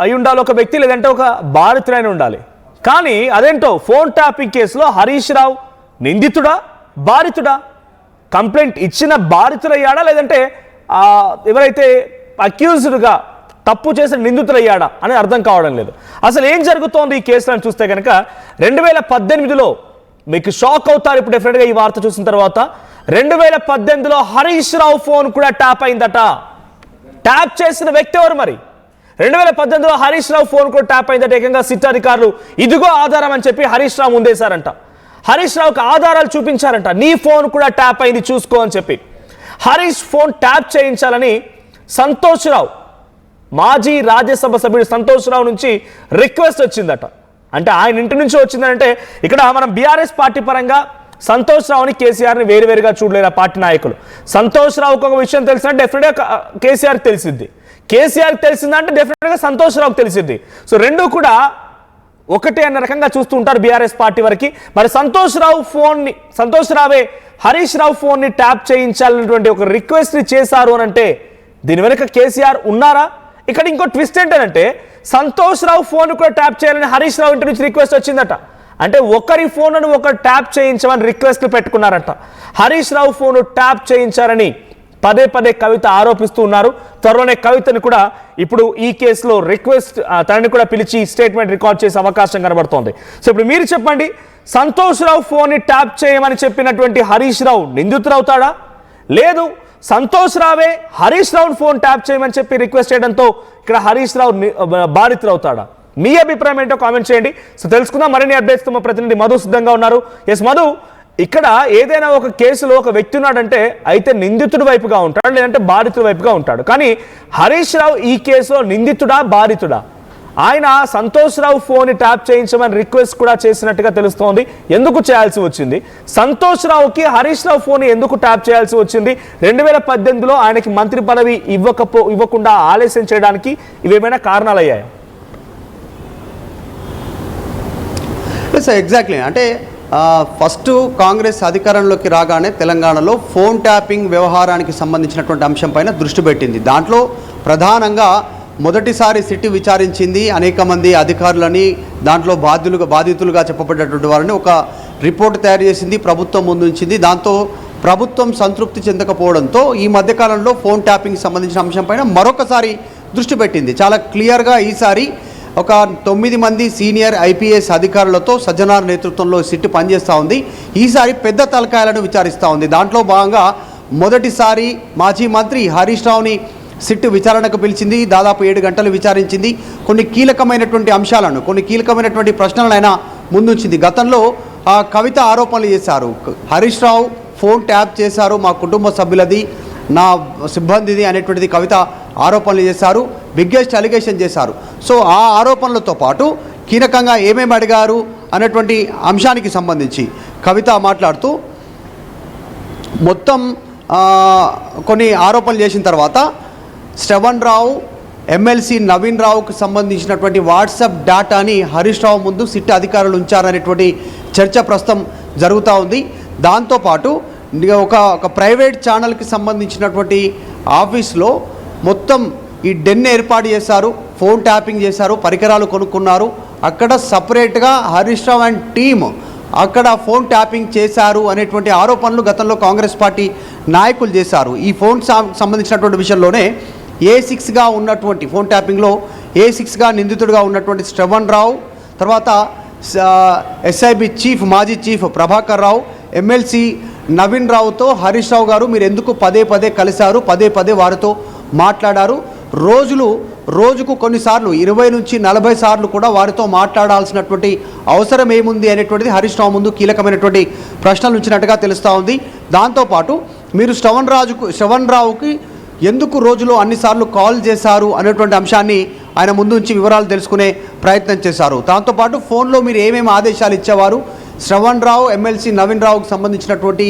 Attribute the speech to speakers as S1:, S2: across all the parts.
S1: అయి ఉండాలి ఒక వ్యక్తి, లేదంటే ఒక బాధితుడైన ఉండాలి. కానీ అదేంటో ఫోన్ ట్యాపింగ్ కేసులో హరీష్ రావు నిందితుడా బాధితుడా? కంప్లైంట్ ఇచ్చిన బాధితుడయ్యాడా, లేదంటే ఎవరైతే అక్యూజ్డ్గా తప్పు చేసిన నిందితులయ్యాడా అని అర్థం కావడం లేదు. అసలు ఏం జరుగుతోంది ఈ కేసులను చూస్తే కనుక 2018లో మీకు షాక్ అవుతారు ఇప్పుడు డెఫినెట్గా ఈ వార్త చూసిన తర్వాత. 2018లో హరీష్ రావు ఫోన్ కూడా ట్యాప్ అయిందట. ట్యాప్ చేసిన వ్యక్తి ఎవరు మరి? 2018లో హరీష్ రావు ఫోన్ కూడా ట్యాప్ అయిందట. ఏకంగా సిట్ అధికారులు ఇదిగో ఆధారం అని చెప్పి హరీష్ రావు ముందేశారంట. హరీష్ రావుకి ఆధారాలు చూపించారంట. నీ ఫోన్ కూడా ట్యాప్ అయింది చూసుకో అని చెప్పి. హరీష్ ఫోన్ ట్యాప్ చేయించాలని సంతోష్ రావు, మాజీ రాజ్యసభ సభ్యుడు సంతోష్ రావు నుంచి రిక్వెస్ట్ వచ్చిందట. అంటే ఆయన ఇంటి నుంచి వచ్చిందంటే ఇక్కడ మనం బీఆర్ఎస్ పార్టీ పరంగా సంతోష్ రావుని కేసీఆర్ని వేరువేరుగా చూడలేరు ఆ పార్టీ నాయకులు. సంతోష్ రావుకి ఒక విషయం తెలిసినా డెఫినెట్గా కేసీఆర్కి తెలిసింది, కేసీఆర్కి తెలిసిందంటే డెఫినెట్గా సంతోష్ రావుకి తెలిసింది. సో రెండు కూడా ఒకటే అన్న రకంగా చూస్తూ ఉంటారు బీఆర్ఎస్ పార్టీ వరకు. మరి సంతోష్ రావే హరీష్ రావు ఫోన్ని ట్యాప్ చేయించాలన్నటువంటి ఒక రిక్వెస్ట్ని చేశారు అని అంటే దీని వెనుక కేసీఆర్ ఉన్నారా? ఇక్కడ ఇంకో ట్విస్ట్ ఏంటంటే సంతోష్ రావు ఫోన్ కూడా ట్యాప్ చేయాలని హరీష్ రావు ఇంటి నుంచి రిక్వెస్ట్ వచ్చిందట. అంటే ఒకరి ఫోన్ను ఒకరు ట్యాప్ చేయించమని రిక్వెస్ట్లు పెట్టుకున్నారట. హరీష్ రావు ఫోన్ ట్యాప్ చేయించారని పదే పదే కవిత ఆరోపిస్తూ ఉన్నారు. త్వరలోనే కవితను కూడా ఇప్పుడు ఈ కేసులో రిక్వెస్ట్ తనని కూడా పిలిచి స్టేట్మెంట్ రికార్డ్ చేసే అవకాశం కనబడుతోంది. సో ఇప్పుడు మీరు చెప్పండి, సంతోష్ రావు ఫోన్ని ట్యాప్ చేయమని చెప్పినటువంటి హరీష్ రావు నిందితుడవుతాడా? లేదు, సంతోష్ రావే హరీష్ రావు ఫోన్ ట్యాప్ చేయమని చెప్పి రిక్వెస్ట్ చేయడంతో ఇక్కడ హరీష్ రావు బాధితులవుతాడా? మీ అభిప్రాయం ఏంటో కామెంట్ చేయండి. సో తెలుసుకుందాం. మరిన్ని అప్డేట్స్ మా ప్రతినిధి మధు సిద్ధంగా ఉన్నారు. ఎస్ మధు, ఇక్కడ ఏదైనా ఒక కేసులో ఒక వ్యక్తి ఉన్నాడంటే అయితే నిందితుడి వైపుగా ఉంటాడు, లేదంటే బాధితుడి వైపుగా ఉంటాడు. కానీ హరీష్ రావు ఈ కేసులో నిందితుడా బాధితుడా? ఆయన సంతోష్ రావు ఫోన్ ట్యాప్ చేయించమని రిక్వెస్ట్ కూడా చేసినట్టుగా తెలుస్తోంది. ఎందుకు చేయాల్సి వచ్చింది? సంతోష్ రావుకి హరీష్ రావు ఫోన్ ఎందుకు ట్యాప్ చేయాల్సి వచ్చింది? 2018లో ఆయనకి మంత్రి పదవి ఇవ్వకుండా ఆలస్యం చేయడానికి ఇవేమైనా కారణాలు అయ్యాయా?
S2: ఎగ్జాక్ట్లీ. అంటే ఫస్ట్ కాంగ్రెస్ అధికారంలోకి రాగానే తెలంగాణలో ఫోన్ ట్యాపింగ్ వ్యవహారానికి సంబంధించినటువంటి అంశం పైన దృష్టి పెట్టింది. దాంట్లో ప్రధానంగా మొదటిసారి సిట్టి విచారించింది అనేక మంది అధికారులని, దాంట్లో బాధితులుగా చెప్పబడ్డటువంటి వారిని ఒక రిపోర్ట్ తయారు చేసింది, ప్రభుత్వం ముందుంచింది. దాంతో ప్రభుత్వం సంతృప్తి చెందకపోవడంతో ఈ మధ్యకాలంలో ఫోన్ ట్యాపింగ్కి సంబంధించిన అంశం పైన మరొకసారి దృష్టి పెట్టింది. చాలా క్లియర్గా ఈసారి ఒక 9 మంది సీనియర్ ఐపీఎస్ అధికారులతో సజ్జనార్ నేతృత్వంలో సిట్టు పనిచేస్తూ ఉంది. ఈసారి పెద్ద తలకాయలను విచారిస్తూ ఉంది. దాంట్లో భాగంగా మొదటిసారి మాజీ మంత్రి హరీష్ రావుని సిట్టు విచారణకు పిలిచింది. దాదాపు 7 గంటలు విచారించింది. కొన్ని కీలకమైనటువంటి అంశాలను, కొన్ని కీలకమైనటువంటి ప్రశ్నలను ఆయన ముందుంచింది. గతంలో కవిత ఆరోపణలు చేశారు. హరీష్ రావు ఫోన్ ట్యాప్ చేశారు, మా కుటుంబ సభ్యులది, నా సిబ్బందిది అనేటువంటిది కవిత ఆరోపణలు చేశారు, బిగ్గెస్ట్ అలిగేషన్ చేశారు. సో ఆ ఆరోపణలతో పాటు కీలకంగా ఏమేమి అడిగారు అనేటువంటి అంశానికి సంబంధించి కవిత మాట్లాడుతూ మొత్తం కొన్ని ఆరోపణలు చేసిన తర్వాత శ్రవణ్ రావు, ఎమ్మెల్సీ నవీన్ రావుకు సంబంధించినటువంటి వాట్సాప్ డేటాని హరీష్ రావు ముందు సిట్ అధికారులు ఉంచారనేటువంటి చర్చ ప్రస్తుతం జరుగుతూ ఉంది. దాంతోపాటు ఒక ప్రైవేట్ ఛానల్కి సంబంధించినటువంటి ఆఫీస్లో మొత్తం ఈ డెన్ ఏర్పాటు చేశారు, ఫోన్ ట్యాపింగ్ చేశారు, పరికరాలు కొనుక్కున్నారు. అక్కడ సపరేట్గా హరీష్ రావు అండ్ టీమ్ అక్కడ ఫోన్ ట్యాపింగ్ చేశారు అనేటువంటి ఆరోపణలు గతంలో కాంగ్రెస్ పార్టీ నాయకులు చేశారు. ఈ ఫోన్ సంబంధించినటువంటి విషయంలోనే A6గా ఉన్నటువంటి ఫోన్ ట్యాపింగ్లో A6గా నిందితుడిగా ఉన్నటువంటి శ్రవణ్ రావు, తర్వాత SIB చీఫ్, మాజీ చీఫ్ ప్రభాకర్ రావు, ఎమ్మెల్సీ నవీన్ రావుతో హరీష్ రావు గారు మీరు ఎందుకు పదే పదే కలిశారు, పదే పదే వారితో మాట్లాడారు, రోజుకు కొన్నిసార్లు 20 నుంచి 40 సార్లు కూడా వారితో మాట్లాడాల్సినటువంటి అవసరం ఏముంది అనేటువంటిది హరీష్ రావు ముందు కీలకమైనటువంటి ప్రశ్నలు ఉంచినట్టుగా తెలుస్తూ ఉంది. దాంతోపాటు మీరు శ్రవణ్ రావుకి ఎందుకు రోజులో అన్నిసార్లు కాల్ చేశారు అనేటువంటి అంశాన్ని ఆయన ముందు నుంచి వివరాలు తెలుసుకునే ప్రయత్నం చేశారు. దాంతోపాటు ఫోన్లో మీరు ఏమేమి ఆదేశాలు ఇచ్చేవారు, శ్రవణ్ రావు, ఎమ్మెల్సీ నవీన్ రావుకు సంబంధించినటువంటి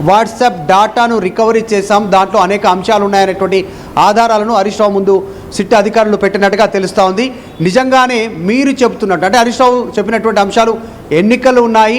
S2: వాట్సాప్ డేటాను రికవరీ చేశాం, దాంట్లో అనేక అంశాలు ఉన్నాయనేటువంటి ఆధారాలను హరీష్ రావు ముందు సిట్ అధికారులు పెట్టినట్టుగా తెలుస్తూ ఉంది. నిజంగానే మీరు చెబుతున్నట్టు అంటే హరీష్ రావు చెప్పినటువంటి అంశాలు ఎన్నికలు ఉన్నాయి,